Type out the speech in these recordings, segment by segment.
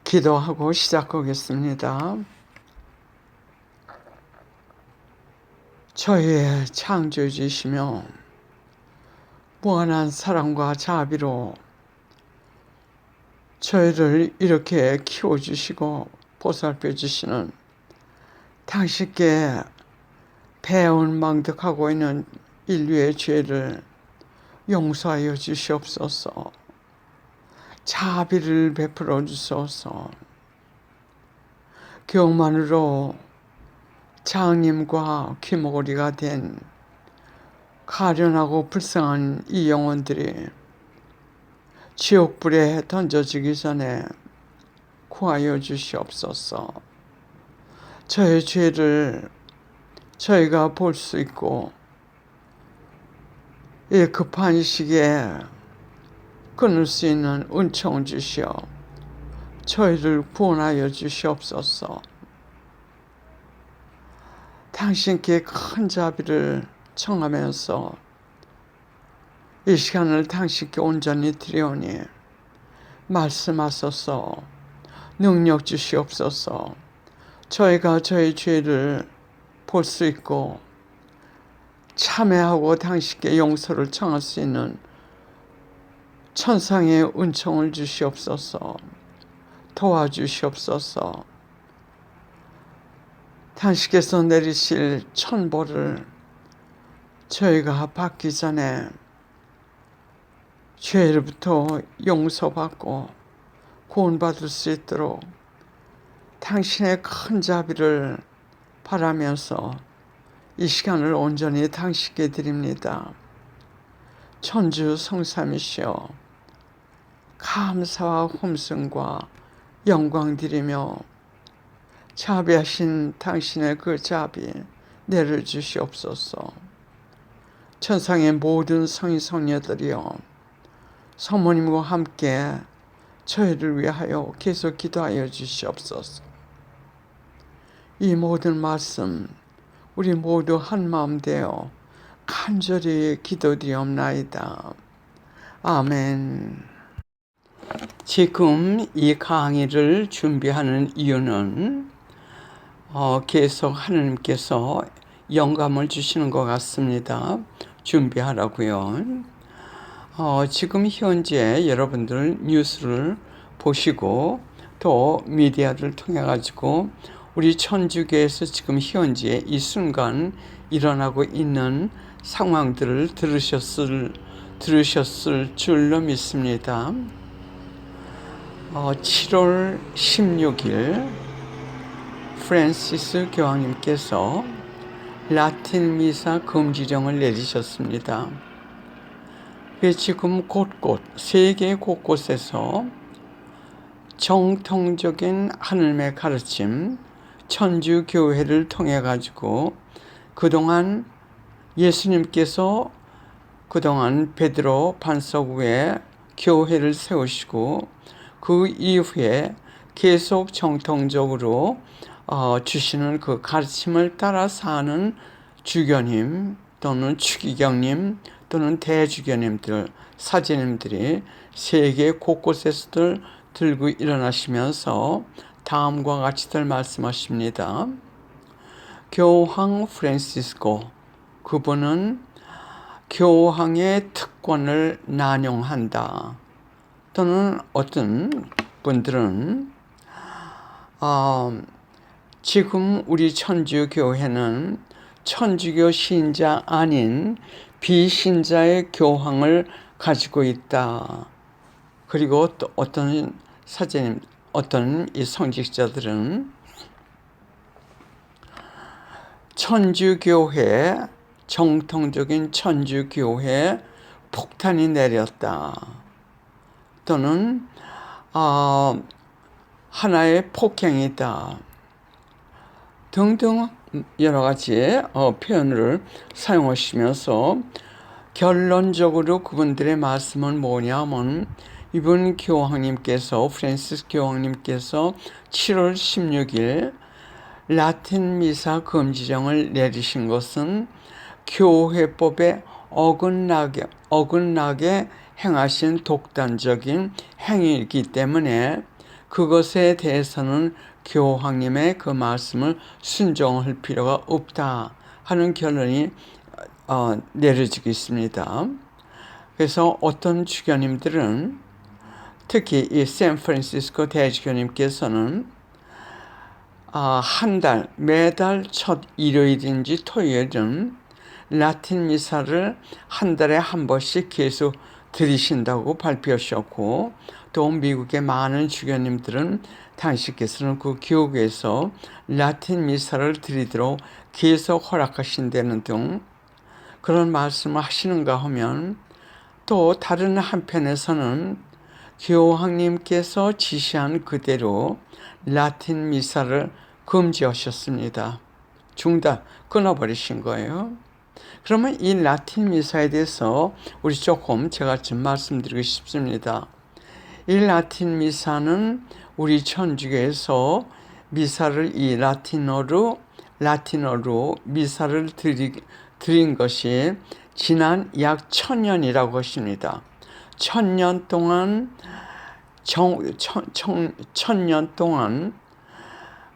기도하고 시작하겠습니다. 저희의 창조주시며 무한한 사랑과 자비로 저희를 이렇게 키워주시고 보살펴주시는 당신께 배은망덕하고 있는 인류의 죄를 용서하여 주시옵소서. 자비를 베풀어 주소서. 교만으로 장님과 귀머거리가 된 가련하고 불쌍한 이 영혼들이 지옥불에 던져지기 전에 구하여 주시옵소서. 저의 죄를 저희가 볼 수 있고 이 급한 시기에 끊을 수 있는 은총을 주시어 저희를 구원하여 주시옵소서. 당신께 큰 자비를 청하면서 이 시간을 당신께 온전히 드리오니 말씀하소서. 능력 주시옵소서. 저희가 저희 죄를 볼 수 있고 참회하고 당신께 용서를 청할 수 있는 천상의 은총을 주시옵소서. 도와주시옵소서. 당신께서 내리실 천벌을 저희가 받기 전에 죄로부터 용서받고 구원받을 수 있도록 당신의 큰 자비를 바라면서 이 시간을 온전히 당신께 드립니다. 천주 성삼이시여 감사와 hum승과 영광 드리며 자비하신 당신의 그 자비 내려주시옵소서. 천상의 모든 성인 성녀들이여 성모님과 함께 저희를 위하여 계속 기도하여 주시옵소서. 이 모든 말씀 우리 모두 한마음 되어 간절히 기도드리옵나이다. 아멘. 지금 이 강의를 준비하는 이유는 계속 하나님께서 영감을 주시는 것 같습니다. 준비하라고요. 지금 현재 여러분들 뉴스를 보시고 또 미디어를 통해 가지고 우리 천주교에서 지금 현재 이 순간 일어나고 있는 상황들을 들으셨을 줄로 믿습니다. 7월 16일 프란시스 교황님께서 라틴 미사 금지령을 내리셨습니다. 지금 곳곳 세계 곳곳에서 정통적인 하느님의 가르침 천주교회를 통해 가지고 그동안 예수님께서 그동안 베드로 반석 위에 교회를 세우시고 그 이후에 계속 정통적으로 주시는 그 가르침을 따라 사는 주교님 또는 추기경님 또는 대주교님들, 사제님들이 세계 곳곳에서들 들고 일어나시면서 다음과 같이들 말씀하십니다. 교황 프란시스코, 그분은 교황의 특권을 난용한다. 또는 어떤 분들은 지금 우리 천주교회는 천주교 신자 아닌 비신자의 교황을 가지고 있다. 그리고 또 어떤 사제님, 어떤 이 성직자들은 천주교회, 정통적인 천주교회 폭탄이 내렸다. 또는 하나의 폭행이다. 등등 여러 가지 표현을 사용하시면서 결론적으로 그분들의 말씀은 뭐냐면 이분 교황님께서 프란시스 교황님께서 7월 16일 라틴 미사 금지령을 내리신 것은 교회법에 어긋나게 행하신 독단적인 행위이기 때문에 그것에 대해서는 교황님의 그 말씀을 순종할 필요가 없다 하는 결론이 내려지고 있습니다. 그래서 어떤 주교님들은 특히 이 샌프란시스코 대주교님께서는 한 달, 매달 첫 일요일인지 토요일은 라틴 미사를 한 달에 한 번씩 계속 드리신다고 발표하셨고, 또 미국의 많은 주교님들은 당신께서는 그 교구에서 라틴 미사를 드리도록 계속 허락하신다는 등 그런 말씀을 하시는가 하면, 또 다른 한편에서는 교황님께서 지시한 그대로 라틴 미사를 금지하셨습니다. 중단, 끊어버리신 거예요. 그러면 이 라틴 미사에 대해서 우리 조금 제가 좀 말씀드리고 싶습니다. 이 라틴 미사는 우리 천주교에서 미사를 이 라틴어로 미사를 드린 것이 지난 약 1000년이라고 하십니다. 1000년 동안 1000년 동안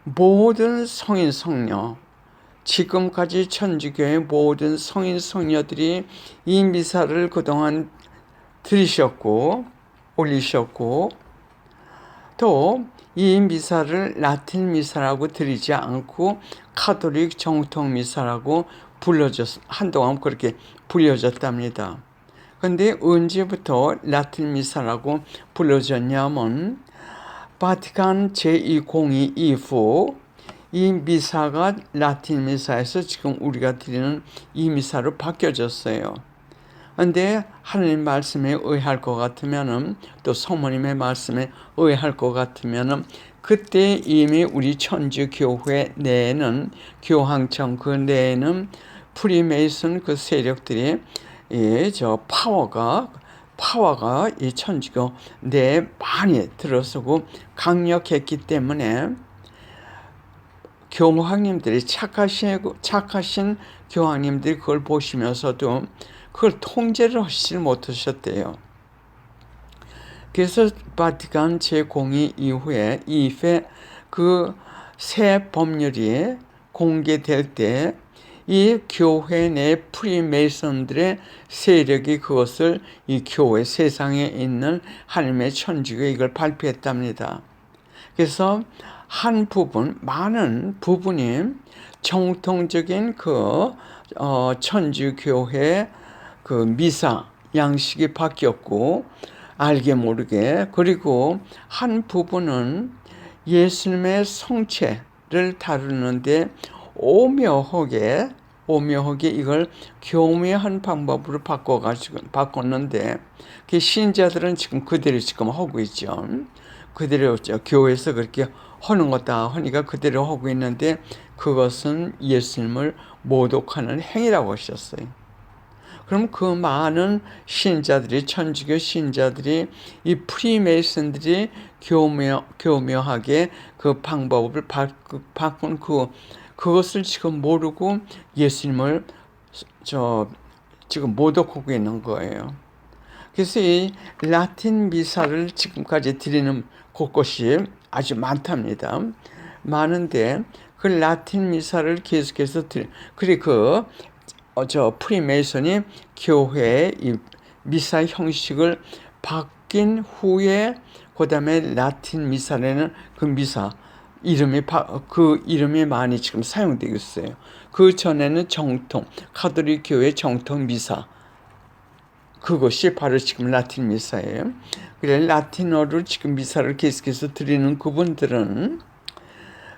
모든 성인 성녀, 지금까지 천주교의 모든 성인 성녀들이 이 미사를 그동안 드리셨고 올리셨고, 또 이 미사를 라틴 미사라고 드리지 않고 카톨릭 정통 미사라고 한동안 그렇게 불려졌답니다. 그런데 언제부터 라틴 미사라고 불려졌냐면 바티칸 제2공의 이후 이 미사가 라틴 미사에서 지금 우리가 드리는 이 미사로 바뀌어졌어요. 그런데 하나님 말씀에 의할 것 같으면은, 또 성모님의 말씀에 의할 것 같으면은, 그때 이미 우리 천주교회 내에는, 교황청 그 내에는 프리메이슨 그 세력들이 파워가 이 천주교 내에 많이 들어서고 강력했기 때문에 교황님들이 착하신 교황님들이 그걸 보시면서도 그걸 통제를 하시지 못하셨대요. 그래서 바티칸 제02 이후에 그 새 법률이 공개될 때 이 교회 내 프리메이슨들의 세력이 그것을 이 교회 세상에 있는 하나님의 천주교에 이걸 발표했답니다. 그래서 많은 부분이 정통적인 천주교회 그 미사 양식이 바뀌었고, 알게 모르게, 그리고 한 부분은 예수님의 성체를 다루는데 오묘하게 이걸 교묘한 방법으로 바꿨는데, 그 신자들은 지금 그대로 하고 있죠. 그대로 교회에서 그렇게 하는 거다 하니까 그대로 하고 있는데, 그것은 예수님을 모독하는 행위라고 하셨어요. 그럼 그 많은 신자들이, 천주교 신자들이, 이 프리메이슨들이 교묘하게 그 방법을 바꾼 그것을 지금 모르고 예수님을 지금 모독하고 있는 거예요. 그래서 이 라틴 미사를 지금까지 드리는 곳곳이 아주 많답니다. 많은데 그 라틴 미사를 계속해서 그리고 프리메이슨이 교회의 이 미사 형식을 바뀐 후에 그다음에 라틴 미사라는 그 미사 이름이 많이 지금 사용되고 있어요. 그 전에는 카톨릭 교회 정통 미사, 그것이 바로 지금 라틴 미사예요. 그래 라틴어로 지금 미사를 계속해서 드리는 그분들은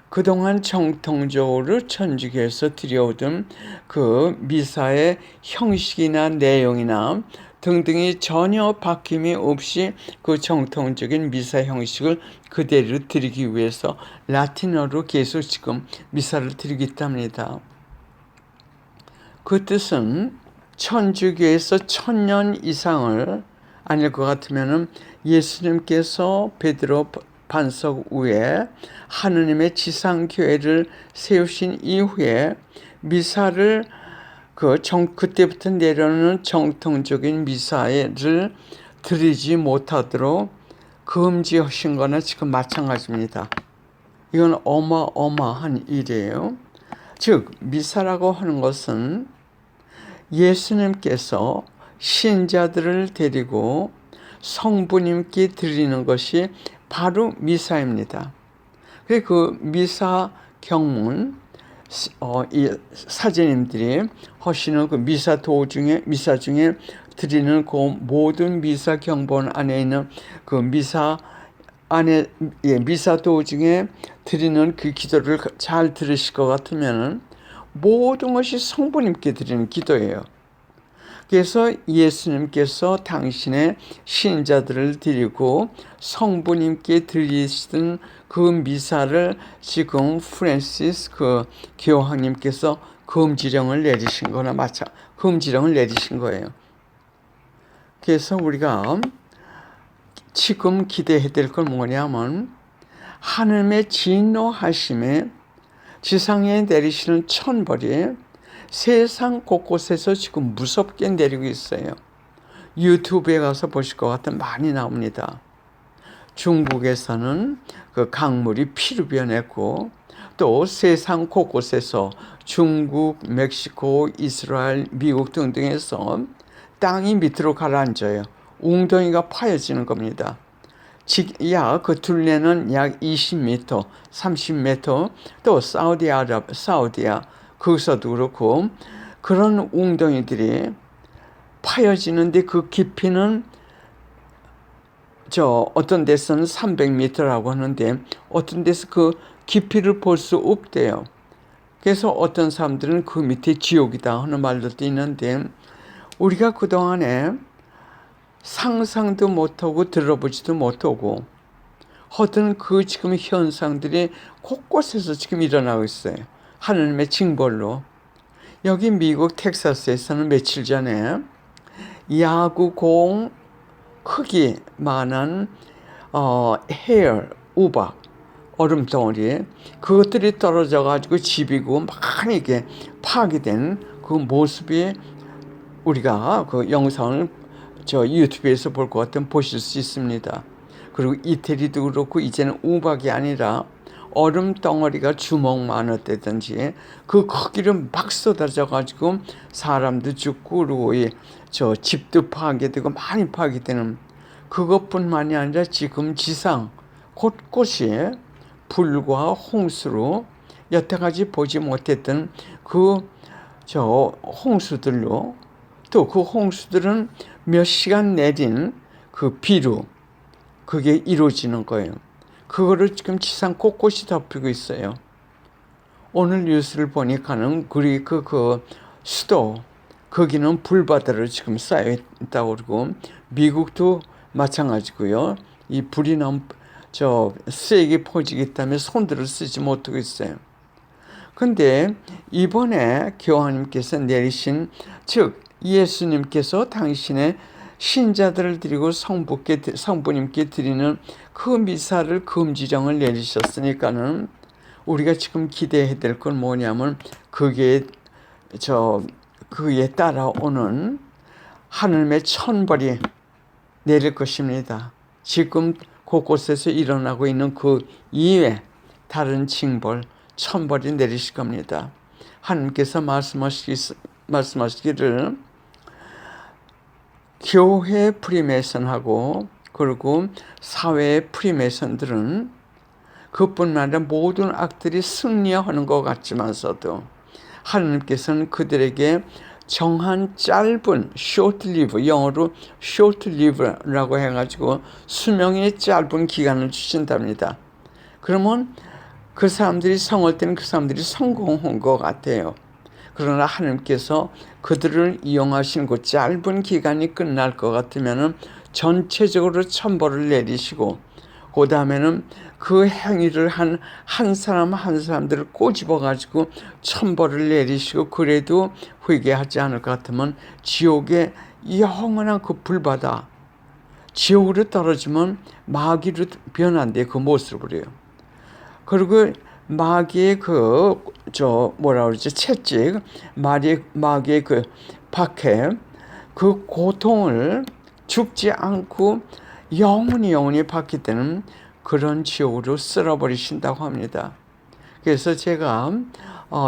그동안 정통적으로 천주교에서 드려오던 그 미사의 형식이나 내용이나 등등이 전혀 바뀜이 없이 그 정통적인 미사 형식을 그대로 드리기 위해서 라틴어로 계속 지금 미사를 드리고 있답니다. 그 뜻은 천주교에서 1000년 이상을, 아닐 것 같으면은 예수님께서 베드로 반석 위에 하느님의 지상교회를 세우신 이후에 미사를 그때부터 내려오는 정통적인 미사를 드리지 못하도록 금지하신 거나 지금 마찬가지입니다. 이건 어마어마한 일이에요. 즉 미사라고 하는 것은 예수님께서 신자들을 데리고 성부님께 드리는 것이 바로 미사입니다. 그 미사 경문, 이 사제님들이 하시는 그 미사 중에 드리는 그 모든 미사 경본 안에 있는 그 미사 안에, 미사 도중에 드리는 그 기도를 잘 들으실 것 같으면 모든 것이 성부님께 드리는 기도예요. 그래서 예수님께서 당신의 신자들을 드리고 성부님께 드리시던 그 미사를 지금 프랜시스 그 교황님께서 금지령을 내리신 거나 금지령을 내리신 거예요. 그래서 우리가 지금 기대해야 될 건 뭐냐면 하나님의 진노하심에 지상에 내리시는 천벌이 세상 곳곳에서 지금 무섭게 내리고 있어요. 유튜브에 가서 보실 것 같으면 많이 나옵니다. 중국에서는 그 강물이 피로 변했고 또 세상 곳곳에서 중국, 멕시코, 이스라엘, 미국 등등에서 땅이 밑으로 가라앉아요. 웅덩이가 파여지는 겁니다. 그 둘레는 약 20m, 30m, 또 사우디아, 거기서도 그렇고, 그런 웅덩이들이 파여지는데 그 깊이는 어떤 데서는 300m라고 하는데, 어떤 데서 그 깊이를 볼 수 없대요. 그래서 어떤 사람들은 그 밑에 지옥이다 하는 말들도 있는데, 우리가 그동안에 상상도 못하고 들어보지도 못하고 하던 그 지금 현상들이 곳곳에서 지금 일어나고 있어요. 하나님의 징벌로. 여기 미국 텍사스에서는 며칠 전에 야구공 크기만한 우박, 얼음덩어리, 그것들이 떨어져가지고 집이고 많이 이게 파괴된 그 모습이 우리가 그 영상을 유튜브에서 볼 것 같으면 보실 수 있습니다. 그리고 이태리도 그렇고 이제는 우박이 아니라 얼음 덩어리가 주먹만하다든지 그 크기를 막 쏟아져가지고 사람도 죽고 그리고 집도 파괴되고 많이 파괴되는 그것뿐만이 아니라 지금 지상 곳곳이 불과 홍수로 여태까지 보지 못했던 그 홍수들로 또 그 홍수들은 몇 시간 내린 그 비로 그게 이루어지는 거예요. 그거를 지금 지상 곳곳이 덮이고 있어요. 오늘 뉴스를 보니까는 그리크 그 수도 거기는 불바다로 지금 쌓여 있다고 그러고 미국도 마찬가지고요. 이 불이 너무 세게 퍼지기 때문에 손들을 쓰지 못하고 있어요. 근데 이번에 교황님께서 내리신 즉 예수님께서 당신의 신자들을 드리고 성부님께 드리는 그 미사를 금지령을 내리셨으니까는 우리가 지금 기대해야 될 건 뭐냐면 그게 그에 따라오는 하나님의 천벌이 내릴 것입니다. 지금 곳곳에서 일어나고 있는 그 이외 다른 징벌, 천벌이 내리실 겁니다. 하나님께서 말씀하시기를 교회 프리메이슨하고 그리고 사회의 프리메이슨들은 그뿐만 아니라 모든 악들이 승리하는 것 같지만서도 하나님께서는 그들에게 정한 짧은 short live, 영어로 short live라고 해가지고 수명의 짧은 기간을 주신답니다. 그러면 그 사람들이 성할 때는 그 사람들이 성공한 것 같아요. 그러나 하나님께서 그들을 이용하신 그 짧은 기간이 끝날 것 같으면 전체적으로 천벌을 내리시고 그 다음에는 그 행위를 한 사람 한 사람들을 꼬집어 가지고 천벌을 내리시고 그래도 회개하지 않을 것 같으면 지옥의 영원한 그 불바다 지옥으로 떨어지면 마귀로 변한대 그 모습으로요. 그리고 마귀의 채찍, 마귀의 그 박해, 그 고통을 죽지 않고 영원히 받게 되는 그런 지옥으로 쓸어버리신다고 합니다. 그래서 제가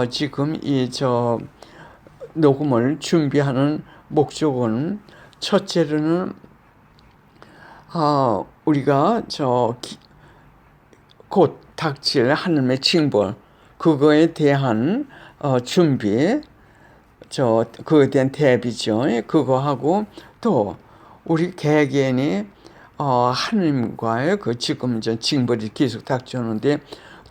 지금 녹음을 준비하는 목적은 첫째로는 우리가 곧 닥칠 하나님의 징벌 그거에 대한 준비 그거에 대한 대비죠. 그거하고 또 우리 개개인이 하나님과의 지금 징벌이 계속 닥쳐오는데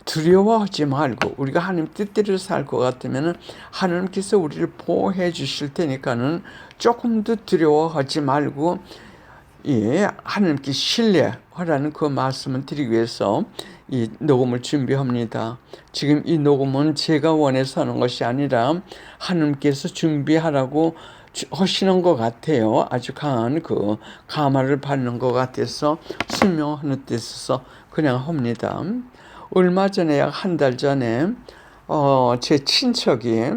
두려워하지 말고 우리가 하나님 뜻대로 살 것 같으면 하나님께서 우리를 보호해 주실 테니까는 조금 더 두려워하지 말고 하나님께 신뢰하라는 그 말씀을 드리기 위해서 이 녹음을 준비합니다. 지금 이 녹음은 제가 원해서 하는 것이 아니라 하나님께서 준비하라고 하시는 것 같아요. 아주 강한 감화를 받는 것 같아서 설명하는 데 있어서 그냥 합니다. 얼마 전에 약 한 달 전에 제 친척이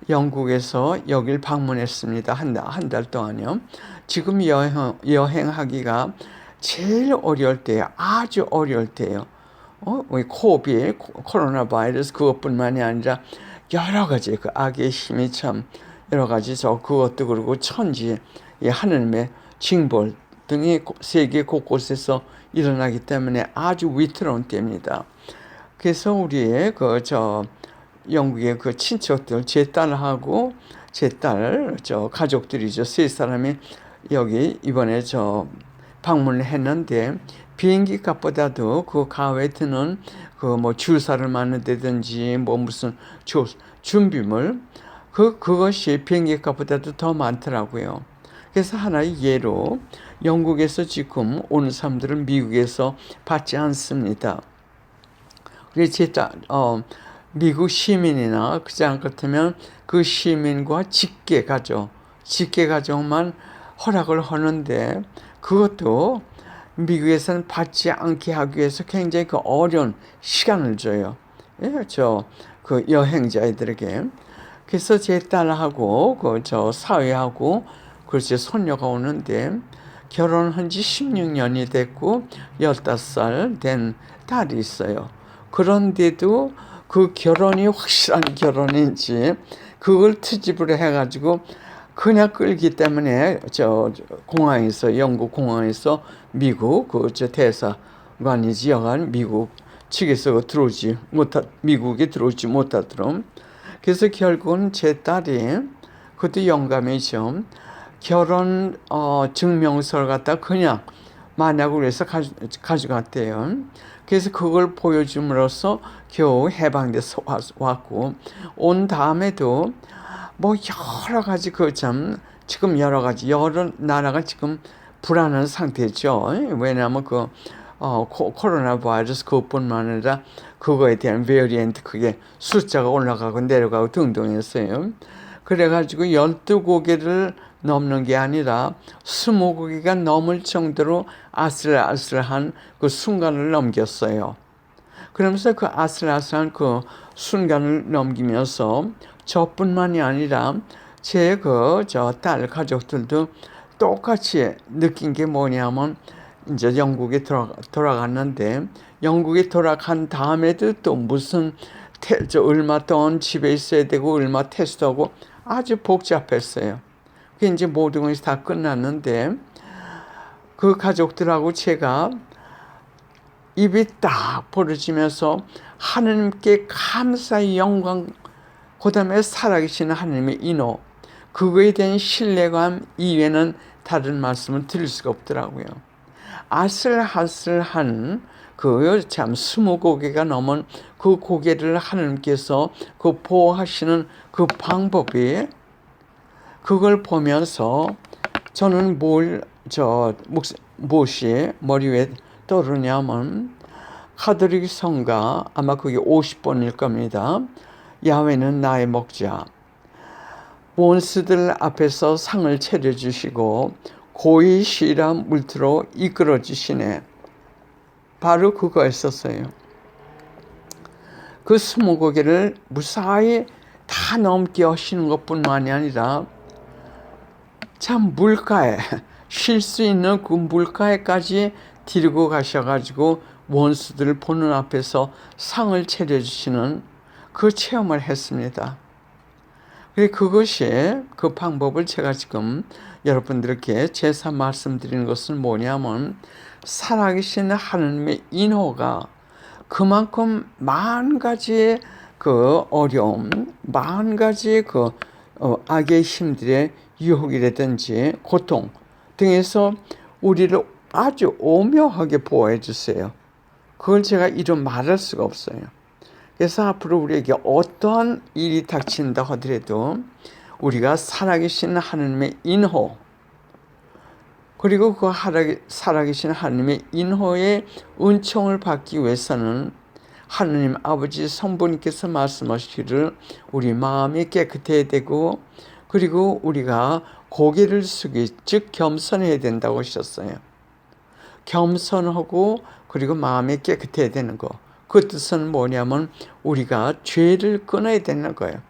영국에서 여길 방문했습니다. 한 달 동안요. 지금 여행하기가 제일 어려울 때예요. 아주 어려울 때예요. 코로나 바이러스 그것뿐만이 아니라 여러 가지 악의 힘이 참 여러 가지 그것도 그렇고 천지 하나님의 징벌 등이 세계 곳곳에서 일어나기 때문에 아주 위태로운 때입니다. 그래서 우리의 영국의 친척들 제 딸하고 제 딸 가족들이죠. 세 사람이 여기 이번에 방문을 했는데 비행기 값보다도 그 가외 드는 주사를 맞는다든지 무슨 준비물 그것이 비행기 값보다도 더 많더라고요. 그래서 하나의 예로 영국에서 지금 오는 사람들은 미국에서 받지 않습니다. 그래서 제 딸 미국 시민이나 그지 않겠다면 그 시민과 직계 가족만 허락을 하는데 그것도 미국에서는 받지 않게 하기 위해서 굉장히 어려운 시간을 줘요. 여행자들에게. 그래서 제 딸하고 사위하고 글쎄 손녀가 오는데 결혼한 지 16년이 됐고 15살 된 딸이 있어요. 그런데도 그 결혼이 확실한 결혼인지 그걸 트집으로 해가지고 그냥 끌기 때문에 영국 공항에서 미국 대사관이지 여간 미국 측에서 미국에 들어오지 못하도록. 그래서 결국은 제 딸이 그것도 영감이죠. 결혼 증명서를 갖다 그냥 만약을 위해서 가져갔대요. 그래서 그걸 보여줌으로써 겨우 해방돼서 왔고 온 다음에도 여러 가지 지금 여러 나라가 지금 불안한 상태죠. 왜냐하면 코로나 바이러스 그것뿐만 아니라 그거에 대한 베리언트 그게 숫자가 올라가고 내려가고 등등 했어요. 그래가지고 12고개를 넘는 게 아니라 20고개가 넘을 정도로 아슬아슬한 그 순간을 넘겼어요. 그러면서 그 아슬아슬한 그 순간을 넘기면서 저뿐만이 아니라 제 딸 가족들도 똑같이 느낀 게 뭐냐면 이제 영국에 돌아갔는데 영국에 돌아간 다음에도 또 무슨 얼마 동안 집에 있어야 되고 얼마 테스트하고 아주 복잡했어요. 그게 이제 모든 것이 다 끝났는데 그 가족들하고 제가 입이 딱 벌어지면서 하나님께 감사의 영광 그 다음에 살아계시는 하나님의 인호 그거에 대한 신뢰감 이외에는 다른 말씀을 드릴 수가 없더라고요. 아슬아슬한 20고개가 넘은 그 고개를 하나님께서 보호하시는 그 방법이 그걸 보면서 저는 무엇이 머리 위에 떠오르냐면 카톨릭 성가 아마 그게 50번일 겁니다. 야훼는 나의 목자. 원수들 앞에서 상을 차려주시고 고의 시일한 물투로 이끌어주시네. 바로 그거였었어요. 그 20고개를 무사히 다 넘게 하시는 것뿐만이 아니라 참 물가에 쉴 수 있는 그 물가에까지 데리고 가셔가지고 원수들을 보는 앞에서 상을 차려주시는 그 체험을 했습니다. 그것이 그 방법을 제가 지금 여러분들께 제사 말씀드리는 것은 뭐냐면 살아계신 하나님의 인호가 그만큼 만 가지의 그 어려움, 만 가지의 그 악의 힘들의 유혹이라든지 고통 등에서 우리를 아주 오묘하게 보호해 주세요. 그걸 제가 이루 말할 수가 없어요. 그래서 앞으로 우리에게 어떠한 일이 닥친다 하더라도 우리가 살아계신 하나님의 인호, 그리고 그 살아계신 하나님의 인호의 은총을 받기 위해서는 하나님 아버지 성부님께서 말씀하시기를 우리 마음이 깨끗해야 되고, 그리고 우리가 고개를 숙이 즉 겸손해야 된다고 하셨어요. 겸손하고 그리고 마음이 깨끗해야 되는 거. 그 뜻은 뭐냐면 우리가 죄를 끊어야 되는 거예요.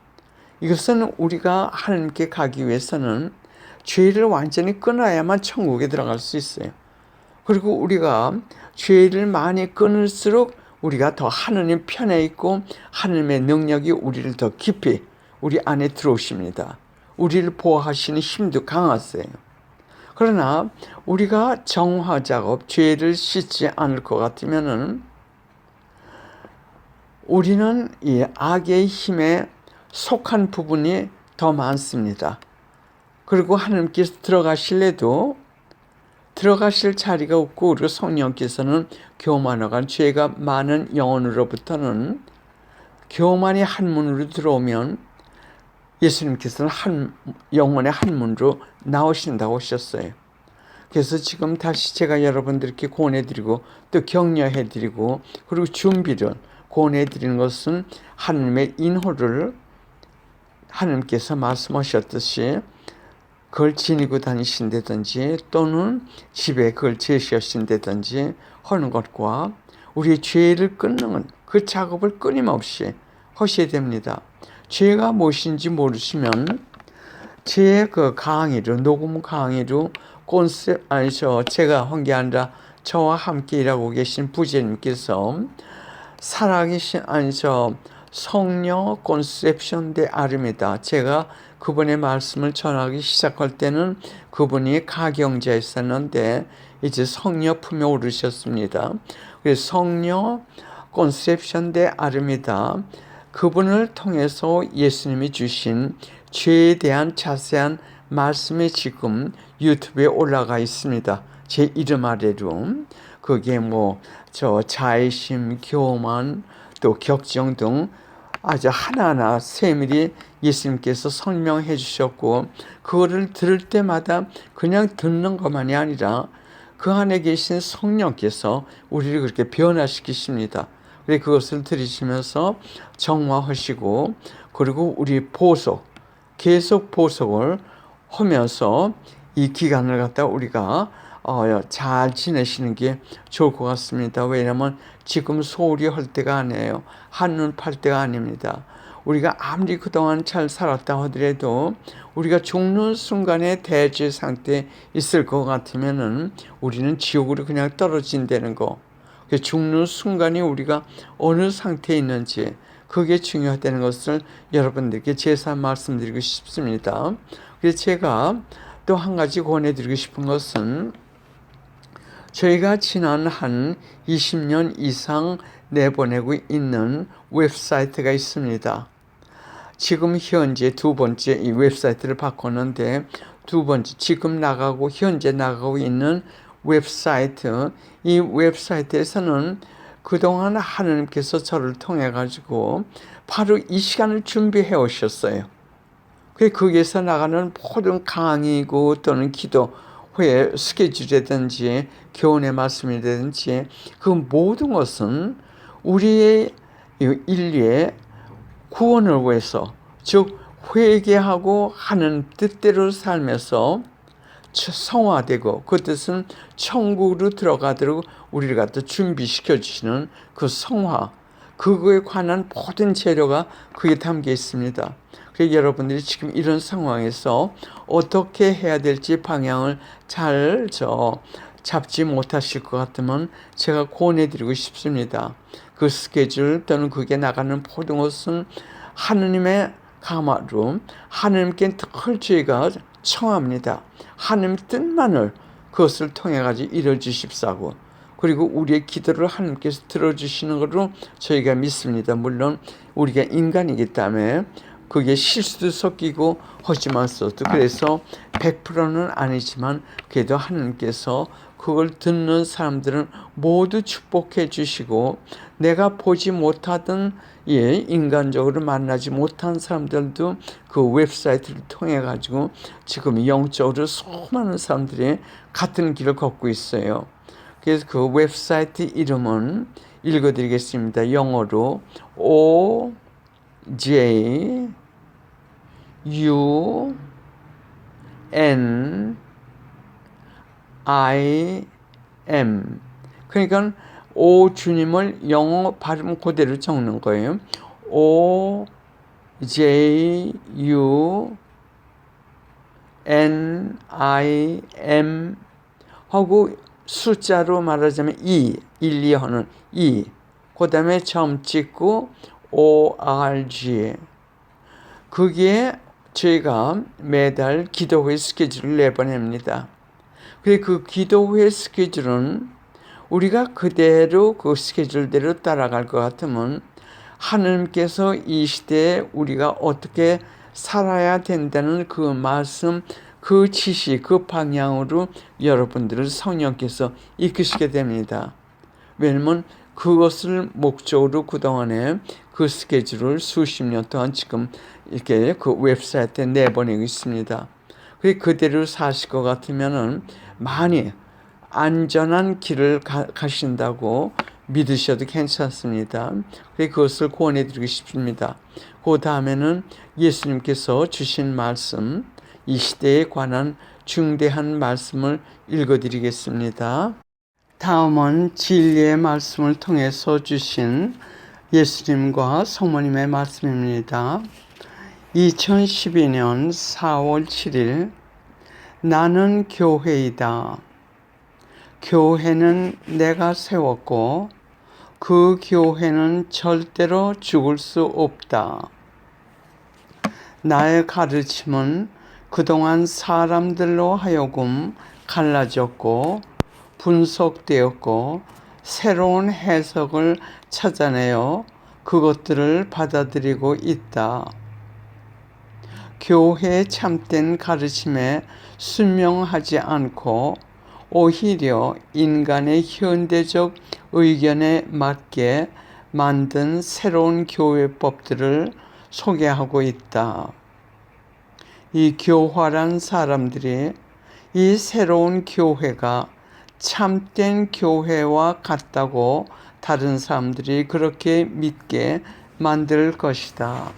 이것은 우리가 하나님께 가기 위해서는 죄를 완전히 끊어야만 천국에 들어갈 수 있어요. 그리고 우리가 죄를 많이 끊을수록 우리가 더 하나님 편에 있고 하나님의 능력이 우리를 더 깊이 우리 안에 들어오십니다. 우리를 보호하시는 힘도 강하세요. 그러나 우리가 정화 작업, 죄를 씻지 않을 것 같으면은 우리는 이 악의 힘에 속한 부분이 더 많습니다. 그리고 하나님께서 들어가실래도 들어가실 자리가 없고, 그리고 성령께서는 교만하간 죄가 많은 영혼으로부터는 교만이 한 문으로 들어오면 예수님께서는 영혼의 한 문으로 나오신다고 하셨어요. 그래서 지금 다시 제가 여러분들께 권해드리고 또 격려해드리고 그리고 준비를 권해드리는 것은 하나님의 인호를 하나님께서 말씀하셨듯이 그걸 지니고 다니신다든지 또는 집에 그걸 제시하신다든지 하는 것과 우리의 죄를 끊는 그 작업을 끊임없이 하셔야 됩니다. 죄가 무엇인지 모르시면 제 그 강의로, 녹음 강의로 제가 한 게 아니라 저와 함께 일하고 계신 부제님께서 살아계신 성령 콘셉션 데 아름이다. 제가 그분의 말씀을 전하기 시작할 때는 그분이 가경자였었는데 이제 성령 품에 오르셨습니다. 그래서 성령 콘셉션 데 아름이다. 그분을 통해서 예수님이 주신 죄에 대한 자세한 말씀이 지금 유튜브에 올라가 있습니다. 제 이름 아래로. 그게 자의심, 교만, 또 격정 등 아주 하나하나 세밀히 예수님께서 설명해 주셨고, 그거를 들을 때마다 그냥 듣는 것만이 아니라 그 안에 계신 성령께서 우리를 그렇게 변화시키십니다. 그래서 그것을 들으시면서 정화하시고, 그리고 우리 계속 보석을 하면서 이 기간을 갖다 우리가 잘 지내시는 게 좋을 것 같습니다. 왜냐하면 지금 소홀히 할 때가 아니에요. 한눈 팔 때가 아닙니다. 우리가 아무리 그동안 잘 살았다 하더라도 우리가 죽는 순간에 대죄 상태에 있을 것 같으면은 우리는 지옥으로 그냥 떨어진다는 거. 죽는 순간이 우리가 어느 상태에 있는지 그게 중요하다는 것을 여러분들께 제사 말씀드리고 싶습니다. 그래서 제가 또 한 가지 권해드리고 싶은 것은 저희가 지난 한 20년 이상 내보내고 있는 웹사이트가 있습니다. 지금 현재 두 번째 이 웹사이트를 바꿨는데 두 번째 지금 현재 나가고 있는 웹사이트, 이 웹사이트에서는 그동안 하나님께서 저를 통해 가지고 바로 이 시간을 준비해 오셨어요. 거기에서 나가는 모든 강의고 또는 기도회 스케줄이라든지 교훈의 말씀이라든지 그 모든 것은 우리의 인류의 구원을 위해서, 즉 회개하고 하는 뜻대로 살면서 성화되고 그 뜻은 천국으로 들어가도록 우리를 갖다 준비시켜 주시는 그 성화, 그거에 관한 모든 재료가 그게 담겨 있습니다. 그래서 여러분들이 지금 이런 상황에서 어떻게 해야 될지 방향을 잘 잡지 못하실 것 같으면 제가 권해드리고 싶습니다. 그 스케줄 또는 그게 나가는 모든 것은 하느님의 가마로 하느님께 늘 저희가 청합니다. 하느님 뜻만을 그것을 통해 가지고 이루어주십사고, 그리고 우리의 기도를 하느님께서 들어주시는 것으로 저희가 믿습니다. 물론 우리가 인간이기 때문에 그게 실수도 섞이고 하지만서도, 그래서 100%는 아니지만 그래도 하느님께서 그걸 듣는 사람들은 모두 축복해 주시고, 내가 보지 못하던 인간적으로 만나지 못한 사람들도 그 웹사이트를 통해 가지고 지금 영적으로 수많은 사람들이 같은 길을 걷고 있어요. 그래서 그 웹사이트 이름은 읽어드리겠습니다. 영어로 OJUN IM. 그러니까 오 주님을 영어 발음 그대로 적는 거예요. OJUNIM 하고 숫자로 말하자면 1, 2 하는 2, 그 다음에 점 찍고 ORG. 그게 저희가 매달 기도회 스케줄을 내보냅니다. 그 기도회 스케줄은 우리가 그대로 그 스케줄대로 따라갈 것 같으면 하느님께서 이 시대에 우리가 어떻게 살아야 된다는 그 말씀, 그 지시, 그 방향으로 여러분들을 성령께서 이끄시게 됩니다. 왜냐면 그것을 목적으로 그동안에 그 스케줄을 수십 년 동안 지금 이렇게 그 웹사이트에 내보내고 있습니다. 그대로 사실 것 같으면은 많이 안전한 길을 가신다고 믿으셔도 괜찮습니다. 그것을 권해드리고 싶습니다. 그 다음에는 예수님께서 주신 말씀, 이 시대에 관한 중대한 말씀을 읽어드리겠습니다. 다음은 진리의 말씀을 통해서 주신 예수님과 성모님의 말씀입니다. 2012년 4월 7일, 나는 교회이다. 교회는 내가 세웠고 그 교회는 절대로 죽을 수 없다. 나의 가르침은 그동안 사람들로 하여금 갈라졌고 분석되었고 새로운 해석을 찾아내어 그것들을 받아들이고 있다. 교회의 참된 가르침에 순명하지 않고 오히려 인간의 현대적 의견에 맞게 만든 새로운 교회법들을 소개하고 있다. 이 교활한 사람들이 이 새로운 교회가 참된 교회와 같다고 다른 사람들이 그렇게 믿게 만들 것이다.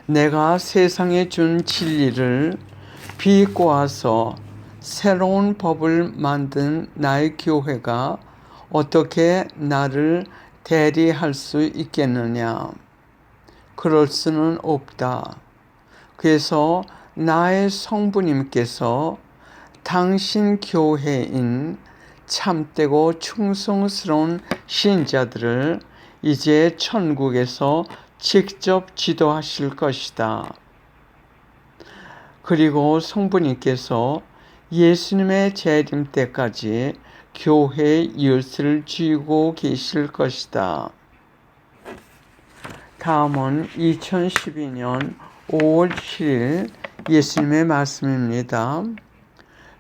내가 세상에 준 진리를 비꼬아서 새로운 법을 만든 나의 교회가 어떻게 나를 대리할 수 있겠느냐? 그럴 수는 없다. 그래서 나의 성부님께서 당신 교회인 참되고 충성스러운 신자들을 이제 천국에서 직접 지도하실 것이다. 그리고 성부님께서 예수님의 재림 때까지 교회의 열쇠를 쥐고 계실 것이다. 다음은 2012년 5월 7일 예수님의 말씀입니다.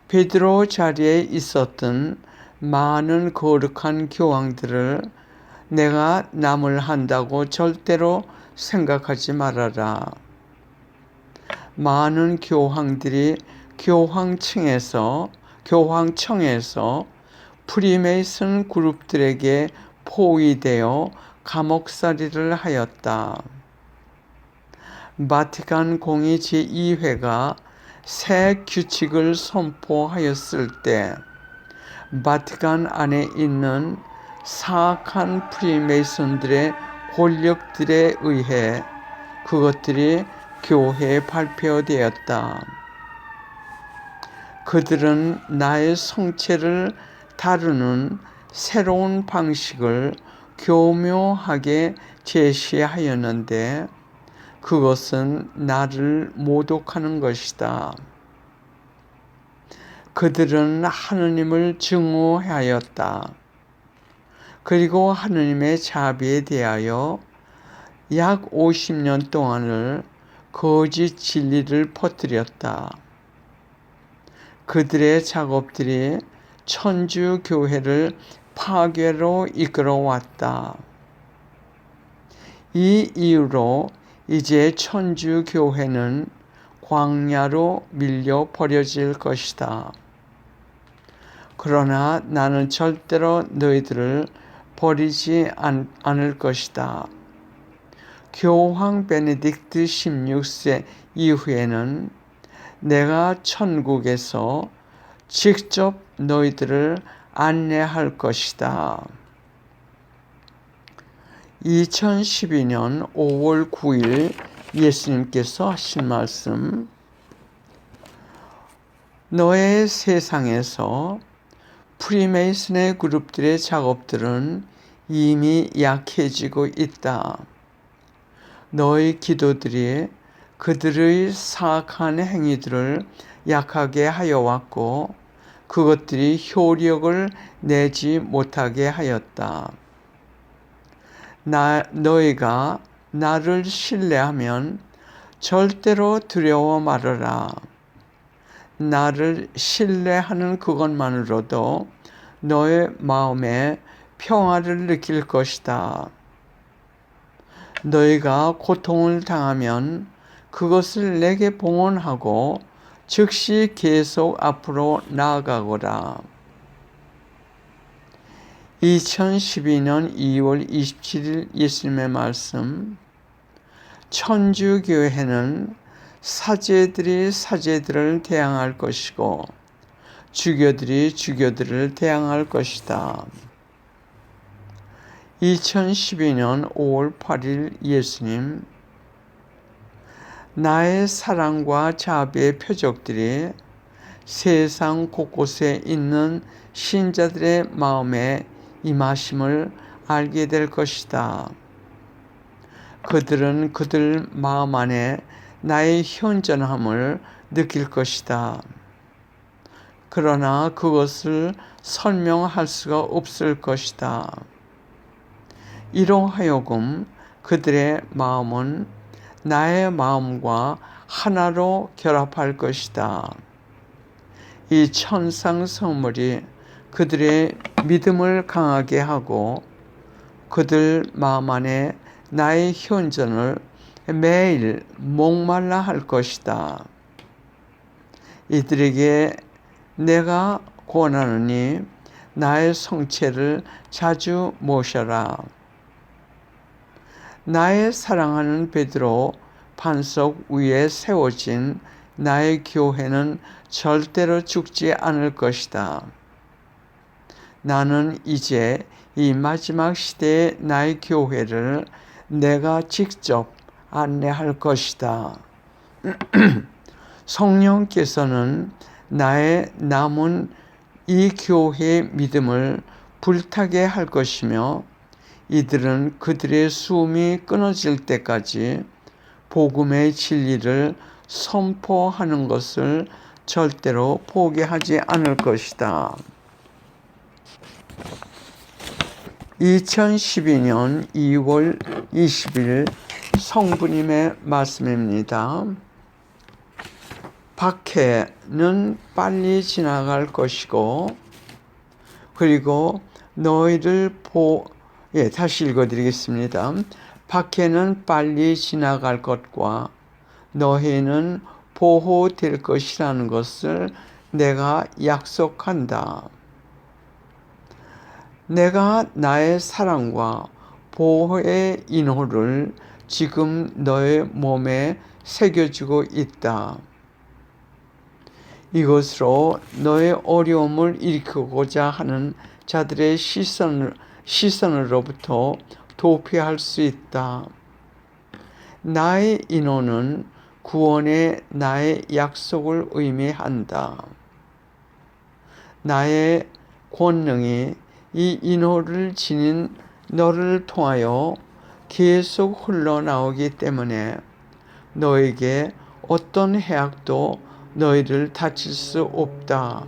베드로 자리에 있었던 많은 거룩한 교황들을 내가 남을 한다고 절대로 생각하지 말아라. 많은 교황들이 교황청에서 프리메이슨 그룹들에게 포위되어 감옥살이를 하였다. 바티칸 공의 제2회가 새 규칙을 선포하였을 때 바티칸 안에 있는 사악한 프리메이슨들의 권력들에 의해 그것들이 교회에 발표되었다. 그들은 나의 성체를 다루는 새로운 방식을 교묘하게 제시하였는데 그것은 나를 모독하는 것이다. 그들은 하느님을 증오하였다. 그리고 하느님의 자비에 대하여 약 50년 동안을 거짓 진리를 퍼뜨렸다. 그들의 작업들이 천주 교회를 파괴로 이끌어왔다. 이 이유로 이제 천주 교회는 광야로 밀려 버려질 것이다. 그러나 나는 절대로 너희들을 버리지 않을 것이다. 교황 베네딕트 16세 이후에는 내가 천국에서 직접 너희들을 안내할 것이다. 2012년 5월 9일 예수님께서 하신 말씀, 너의 세상에서 프리메이슨의 그룹들의 작업들은 이미 약해지고 있다. 너의 기도들이 그들의 사악한 행위들을 약하게 하여 왔고 그것들이 효력을 내지 못하게 하였다. 너희가 나를 신뢰하면 절대로 두려워 말아라. 나를 신뢰하는 그것만으로도 너의 마음에 평화를 느낄 것이다. 너희가 고통을 당하면 그것을 내게 봉헌하고 즉시 계속 앞으로 나아가거라. 2012년 2월 27일 예수님의 말씀, 천주교회는 사제들이 사제들을 대항할 것이고 주교들이 주교들을 대항할 것이다. 2012년 5월 8일 예수님, 나의 사랑과 자비의 표적들이 세상 곳곳에 있는 신자들의 마음에 임하심을 알게 될 것이다. 그들은 그들 마음 안에 나의 현존함을 느낄 것이다. 그러나 그것을 설명할 수가 없을 것이다. 이로 하여금 그들의 마음은 나의 마음과 하나로 결합할 것이다. 이 천상 선물이 그들의 믿음을 강하게 하고 그들 마음 안에 나의 현존을 매일 목말라 할 것이다. 이들에게 내가 권하노니 나의 성체를 자주 모셔라. 나의 사랑하는 베드로 반석 위에 세워진 나의 교회는 절대로 죽지 않을 것이다. 나는 이제 이 마지막 시대의 나의 교회를 내가 직접 안내할 것이다. 성령께서는 나의 남은 이 교회의 믿음을 불타게 할 것이며 이들은 그들의 숨이 끊어질 때까지 복음의 진리를 선포하는 것을 절대로 포기하지 않을 것이다. 2012년 2월 20일 성부님의 말씀입니다. 박해는 빨리 지나갈 것이고 그리고 너희를 다시 읽어드리겠습니다. 박해는 빨리 지나갈 것과 너희는 보호될 것이라는 것을 내가 약속한다. 내가 나의 사랑과 보호의 인호를 지금 너의 몸에 새겨주고 있다. 이것으로 너의 어려움을 일으키고자 하는 자들의 시선으로부터 도피할 수 있다. 나의 인호는 구원의 나의 약속을 의미한다. 나의 권능이 이 인호를 지닌 너를 통하여 계속 흘러나오기 때문에 너에게 어떤 해악도 너희를 다칠 수 없다.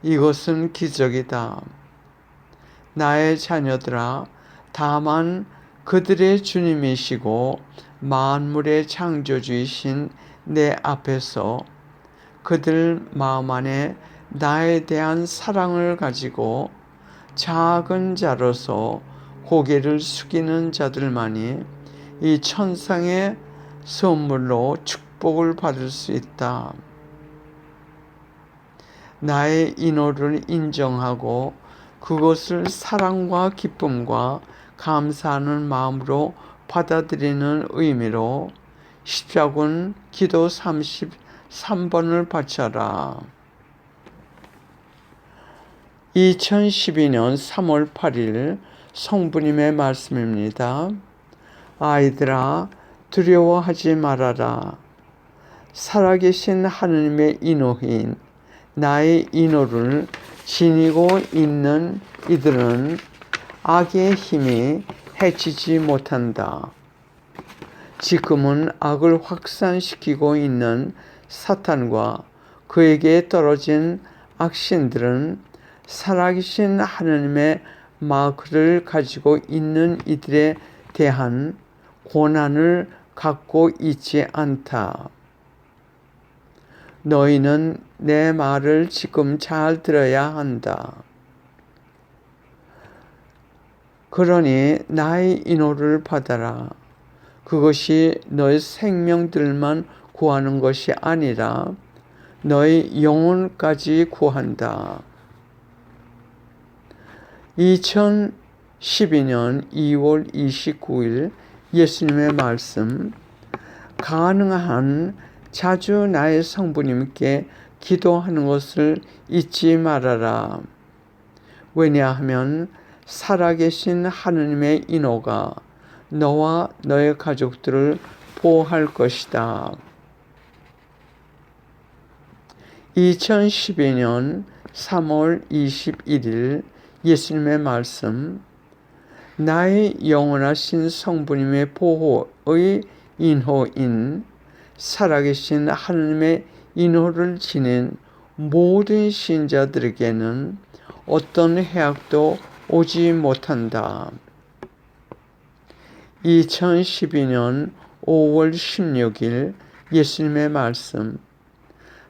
이것은 기적이다. 나의 자녀들아, 다만 그들의 주님이시고 만물의 창조주이신 내 앞에서 그들 마음 안에 나에 대한 사랑을 가지고 작은 자로서 고개를 숙이는 자들만이 이 천상의 선물로 축복을 받을 수 있다. 나의 인호를 인정하고 그것을 사랑과 기쁨과 감사하는 마음으로 받아들이는 의미로 십자군 기도 33번을 바쳐라. 2012년 3월 8일 성부님의 말씀입니다. 아이들아, 두려워하지 말아라. 살아계신 하느님의 인호인 나의 인호를 지니고 있는 이들은 악의 힘이 해치지 못한다. 지금은 악을 확산시키고 있는 사탄과 그에게 떨어진 악신들은 살아계신 하느님의 마크를 가지고 있는 이들에 대한 고난을 갖고 있지 않다. 너희는 내 말을 지금 잘 들어야 한다. 그러니 나의 인호를 받아라. 그것이 너의 생명들만 구하는 것이 아니라 너의 영혼까지 구한다. 2012년 2월 29일 예수님의 말씀. 가능한 자주 나의 성부님께 기도하는 것을 잊지 말아라. 왜냐하면 살아계신 하느님의 인호가 너와 너의 가족들을 보호할 것이다. 2012년 3월 21일 예수님의 말씀. 나의 영원하신 성부님의 보호의 인호인 살아계신 하느님의 인호를 지닌 모든 신자들에게는 어떤 해악도 오지 못한다. 2012년 5월 16일 예수님의 말씀.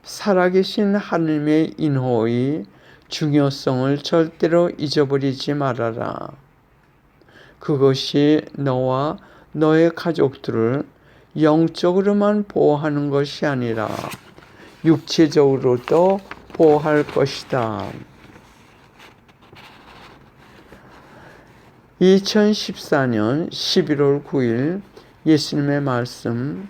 살아계신 하느님의 인호의 중요성을 절대로 잊어버리지 말아라. 그것이 너와 너의 가족들을 영적으로만 보호하는 것이 아니라 육체적으로도 보호할 것이다. 2014년 11월 9일 예수님의 말씀.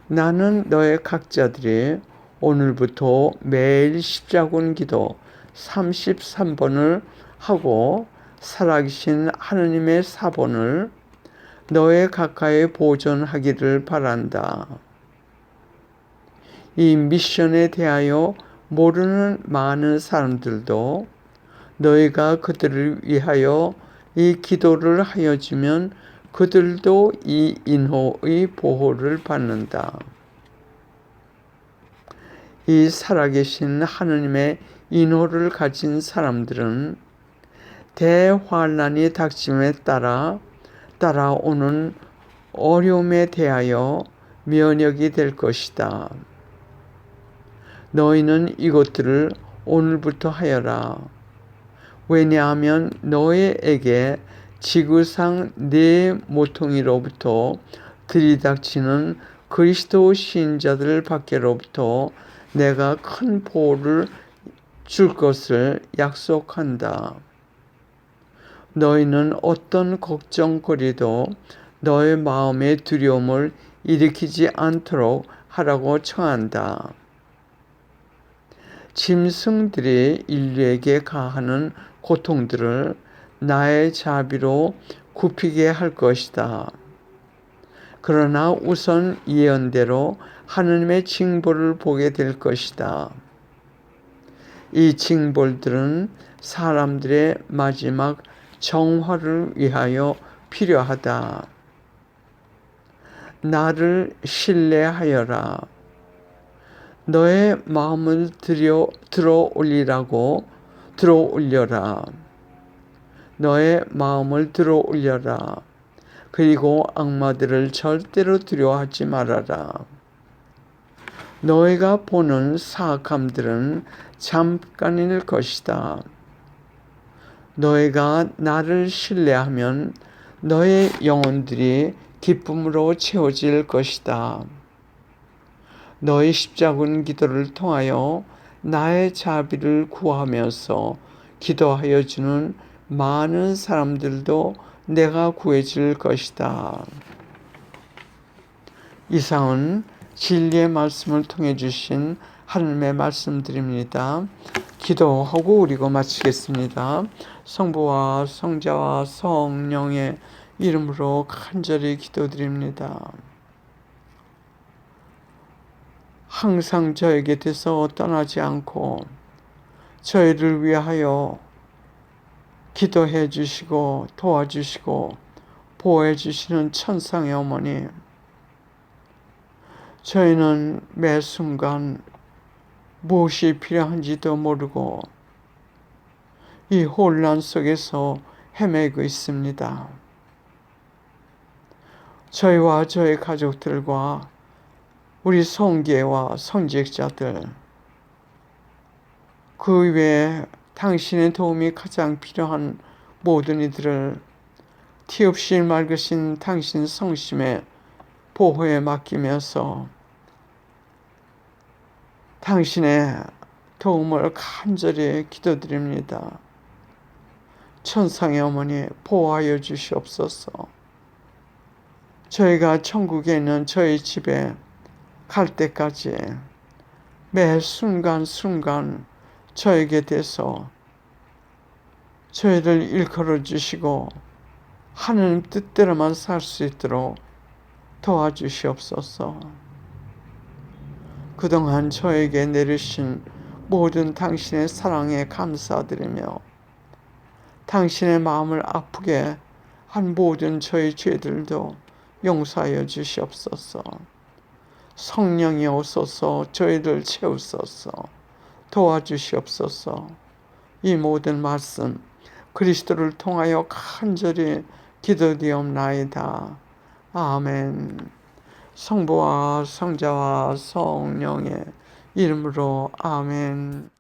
나는 너의 각자들이 오늘부터 매일 십자군 기도 33번을 하고 살아계신 하느님의 사본을 너의 가까이 보존하기를 바란다. 이 미션에 대하여 모르는 많은 사람들도 너희가 그들을 위하여 이 기도를 하여주면 그들도 이 인호의 보호를 받는다. 이 살아계신 하느님의 인호를 가진 사람들은 대환난이 닥침에 따라오는 어려움에 대하여 면역이 될 것이다. 너희는 이것들을 오늘부터 하여라. 왜냐하면 너희에게 지구상 네 모퉁이로부터 들이닥치는 그리스도 신자들 밖에로부터 내가 큰 보호를 줄 것을 약속한다. 너희는 어떤 걱정거리도 너의 마음의 두려움을 일으키지 않도록 하라고 청한다. 짐승들이 인류에게 가하는 고통들을 나의 자비로 굽히게 할 것이다. 그러나 우선 예언대로 하느님의 징벌을 보게 될 것이다. 이 징벌들은 사람들의 마지막 정화를 위하여 필요하다. 나를 신뢰하여라. 너의 마음을 들어 올려라. 너의 마음을 들어 올려라. 그리고 악마들을 절대로 두려워하지 말아라. 너희가 보는 사악함들은 잠깐일 것이다. 너희가 나를 신뢰하면 너의 영혼들이 기쁨으로 채워질 것이다. 너희 십자군 기도를 통하여 나의 자비를 구하면서 기도하여 주는 많은 사람들도 내가 구해줄 것이다. 이상은 진리의 말씀을 통해 주신 하나님의 말씀드립니다. 기도하고 우리고 마치겠습니다. 성부와 성자와 성령의 이름으로 간절히 기도드립니다. 항상 저에게 대해서 떠나지 않고 저희를 위하여 기도해 주시고 도와주시고 보호해 주시는 천상의 어머니, 저희는 매 순간 무엇이 필요한지도 모르고 이 혼란 속에서 헤매고 있습니다. 저희와 저희 가족들과 우리 성계와 성직자들, 그 외에 당신의 도움이 가장 필요한 모든 이들을 티 없이 맑으신 당신 성심의 보호에 맡기면서 당신의 도움을 간절히 기도드립니다. 천상의 어머니 보호하여 주시옵소서. 저희가 천국에 있는 저희 집에 갈 때까지 매 순간순간 저에게 대해서 저희를 일컬어 주시고 하나님 뜻대로만 살 수 있도록 도와주시옵소서. 그동안 저에게 내리신 모든 당신의 사랑에 감사드리며 당신의 마음을 아프게 한 모든 저희 죄들도 용서하여 주시옵소서. 성령이 오소서 저희를 채우소서. 도와주시옵소서. 이 모든 말씀 그리스도를 통하여 간절히 기도드리옵나이다. 아멘. 성부와 성자와 성령의 이름으로 아멘.